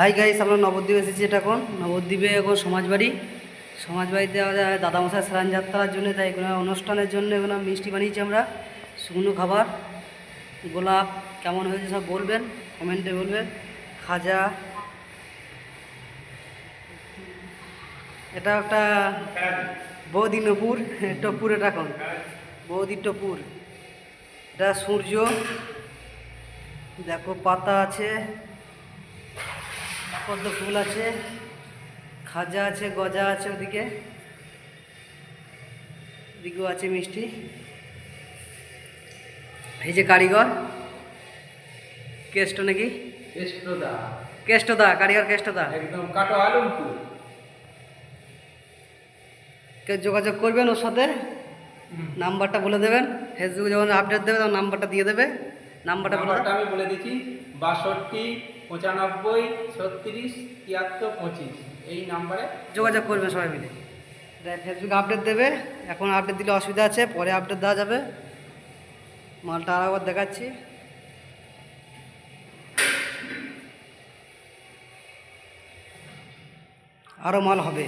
Hi guys, আমরা নবদ্বীপে এসেছি। এটা এখন নবদ্বীপে এখন সমাজবাড়িতে দাদামশাই স্নান যাত্রার জন্য, তাই এগুলো অনুষ্ঠানের জন্য এগুলো মিষ্টি বানিয়েছি আমরা, শুকনো খাবার। গোলাপ কেমন হয়েছে সব বলবেন, কমেন্টে বলবেন। খাজা, এটা একটা বৌদি নপুর টপুর, এটা এখন বৌদি টপুর। এটা সূর্য, দেখো পাতা আছে, পদ্ম ফুল আছে, খাজা আছে, গজা আছে, ওদিকে ওদিকেও আছে মিষ্টি। এই যে কারিগর কেষ্ট নাকি, কেষ্টদা কারিগর, কেষ্টদা একদম কাটো আলমপুর। কেউ যোগাযোগ করবেন ওর সাথে, নাম্বারটা বলে দেবেন। ফেসবুকে যখন আপডেট দেবে তখন নাম্বারটা দিয়ে দেবে। নাম্বারটা আমি বলে দিচ্ছি 62 95 36 73 25, এই নাম্বারে যোগাযোগ করবেন সবাই মিলে। ফেসবুকে আপডেট দেবে, এখন আপডেট দিলে অসুবিধা আছে, পরে আপডেট দেওয়া যাবে। মালটা আরেকবার দেখাচ্ছি। আরও মাল হবে।